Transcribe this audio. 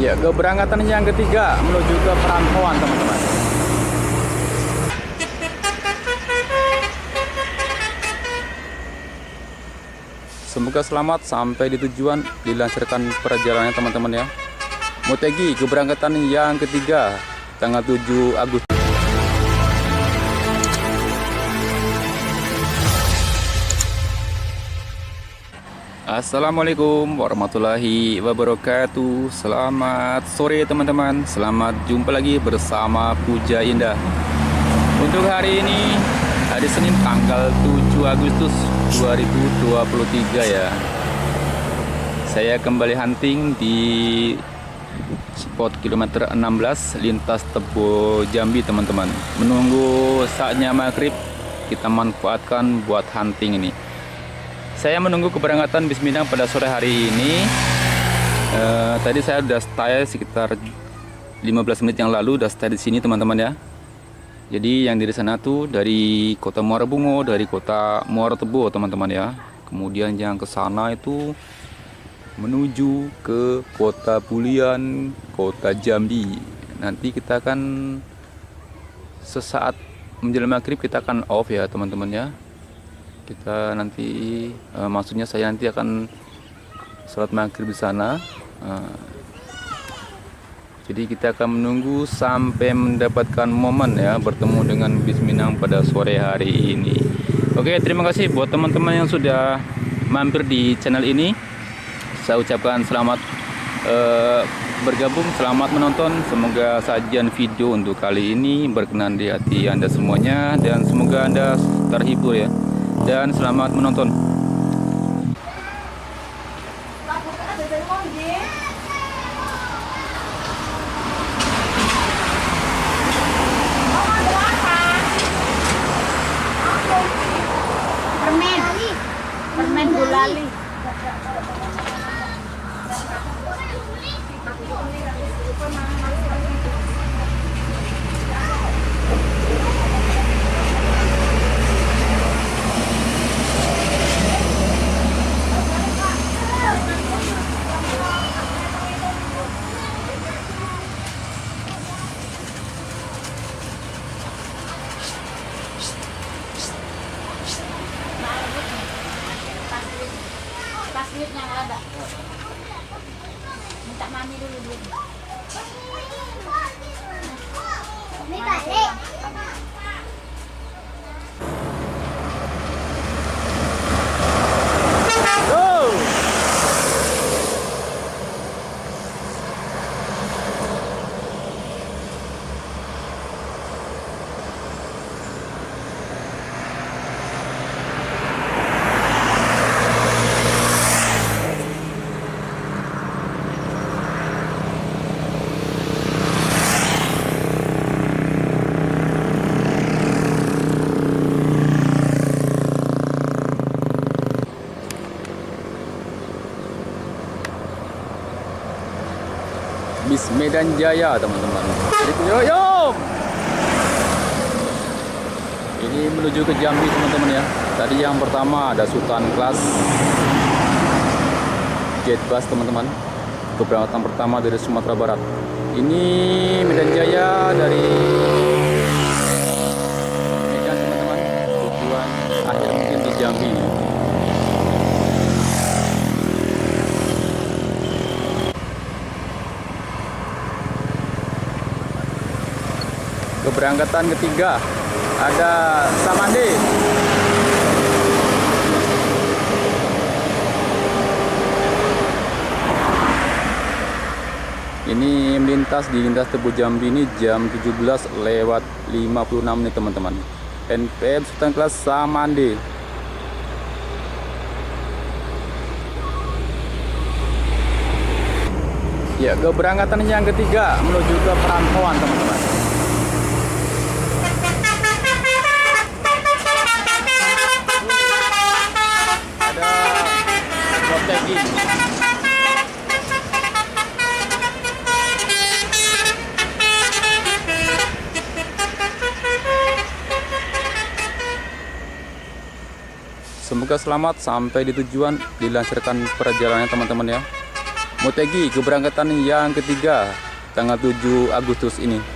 Ya, keberangkatan yang ketiga menuju ke perantauan, teman-teman. Semoga selamat sampai di tujuan, dilancarkan perjalanannya teman-teman ya. Motegi keberangkatan yang ketiga tanggal 7 Agustus. Assalamualaikum warahmatullahi wabarakatuh. Selamat sore teman-teman. Selamat jumpa lagi bersama Puja Indah. Untuk hari ini hari Senin tanggal 7 Agustus 2023 ya. Saya kembali hunting di spot kilometer 16 lintas Tebo Jambi teman-teman. Menunggu saatnya maghrib, kita manfaatkan buat hunting ini. Saya menunggu keberangkatan bis Minang pada sore hari ini. Tadi saya udah stay sekitar 15 menit yang lalu, udah stay di sini teman-teman ya. Jadi yang dari sana tuh dari kota Muara Bungo, dari kota Muara Tebo teman-teman ya. Kemudian yang ke sana itu menuju ke kota Bulian, kota Jambi. Nanti kita akan sesaat menjelang maghrib kita akan off ya teman-teman ya. Kita nanti maksudnya saya nanti akan sholat maghrib di sana. Jadi kita akan menunggu sampai mendapatkan momen ya bertemu dengan bis Minang pada sore hari ini. Oke, terima kasih buat teman-teman yang sudah mampir di channel ini. Saya ucapkan selamat bergabung, selamat menonton. Semoga sajian video untuk kali ini berkenan di hati Anda semuanya dan semoga Anda terhibur ya. Dan selamat menonton. Permen gulali. Pasirnya nggak ada. Minta mami dulu. Ini balik. Bis Medan Jaya teman-teman. Yo. Ini menuju ke Jambi teman-teman ya. Tadi yang pertama ada Sultan Class Jet Bus teman-teman. Keberangkatan pertama dari Sumatera Barat. Ini Medan Jaya dari Medan teman-teman. Tujuan akhir mungkin di Jambi. Keberangkatan ketiga ada Samande. Ini melintas di lintas Tebo Jambi ini jam 17:56 nih teman-teman. NPM Sultan Class Samande. Ya, keberangkatan yang ketiga menuju ke perantauan teman-teman. Motegi. Semoga selamat sampai di tujuan, dilancarkan perjalanannya teman-teman ya. Motegi keberangkatan yang ketiga tanggal 7 Agustus ini.